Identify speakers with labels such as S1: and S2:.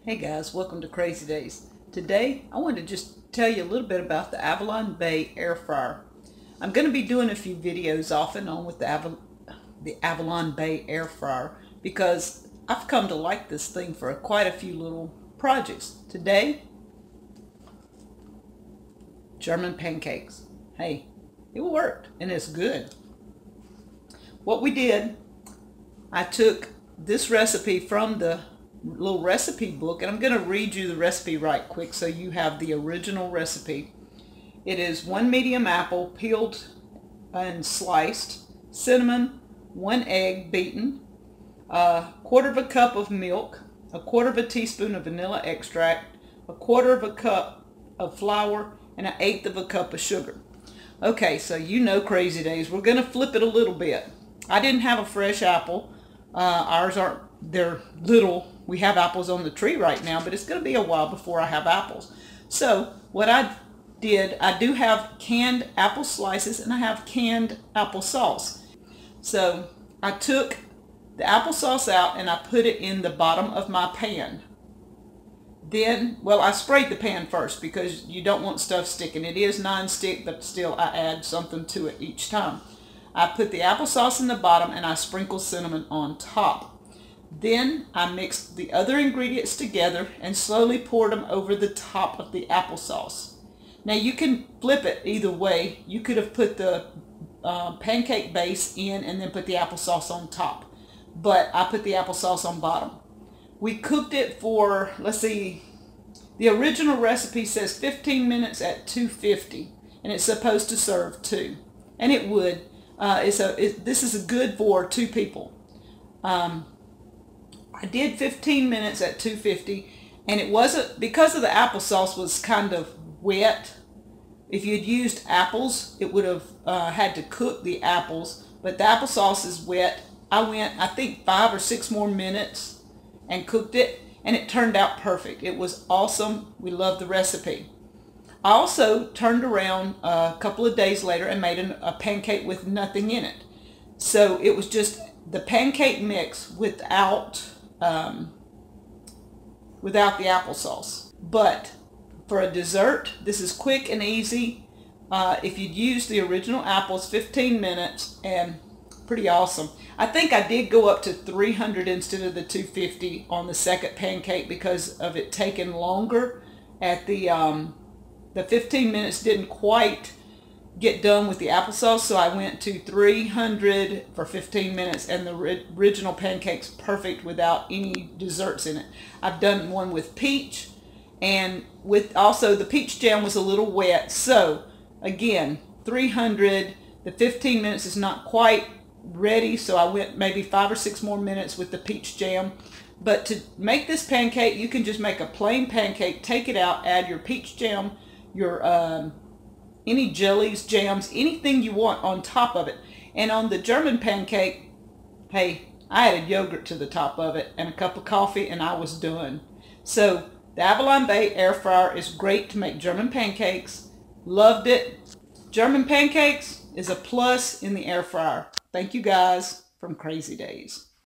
S1: Hey guys, welcome to Crazy Days. Today I wanted to just tell you a little bit about the Avalon Bay Air Fryer. I'm going to be doing a few videos off and on with the Avalon Bay Air Fryer because I've come to like this thing for quite a few little projects. Today, German pancakes. Hey, it worked and it's good. What we did, I took this recipe from the little recipe book, and I'm going to read you the recipe right quick so you have the original recipe. It is 1 medium apple peeled and sliced, cinnamon, 1 egg beaten, a quarter of a cup of milk, a quarter of a teaspoon of vanilla extract, a quarter of a cup of flour, and 1/8 of a cup of sugar. Okay, so you know Crazy Days. We're going to flip it a little bit. I didn't have a fresh apple. Ours aren't, they're little. We have apples on the tree right now, but it's going to be a while before I have apples. So what I did, I do have canned apple slices and I have canned applesauce. So I took the applesauce out and I put it in the bottom of my pan. Then, well, I sprayed the pan first because you don't want stuff sticking. It is non-stick, but still I add something to it each time. I put the applesauce in the bottom and I sprinkle cinnamon on top. Then I mixed the other ingredients together and slowly poured them over the top of the applesauce. Now you can flip it either way. You could have put the pancake base in and then put the applesauce on top. But I put the applesauce on bottom. We cooked it for, let's see, the original recipe says 15 minutes at 250. And it's supposed to serve 2. And it would. This is good for 2 people. I did 15 minutes at 250, and it wasn't, because of the applesauce was kind of wet. If you'd used apples, it would have had to cook the apples, but the applesauce is wet. I went, I think, 5 or 6 more minutes and cooked it, and it turned out perfect. It was awesome. We loved the recipe. I also turned around a couple of days later and made a pancake with nothing in it. So it was just the pancake mix without the applesauce. But for a dessert, this is quick and easy. If you'd use the original apples, 15 minutes, and pretty awesome. I think I did go up to 300 instead of the 250 on the second pancake because of it taking longer. At the 15 minutes didn't quite get done with the applesauce, so I went to 300 for 15 minutes, and the original pancake's perfect without any desserts in it. I've done one with peach, and with also the peach jam was a little wet, so again 300. The 15 minutes is not quite ready, so I went maybe 5 or 6 more minutes with the peach jam. But to make this pancake, you can just make a plain pancake, take it out, add your peach jam, your any jellies, jams, anything you want on top of it. And on the German pancake, hey, I added yogurt to the top of it and a cup of coffee, and I was done. So the Avalon Bay Air Fryer is great to make German pancakes. Loved it. German pancakes is a plus in the air fryer. Thank you guys from Crazy Days.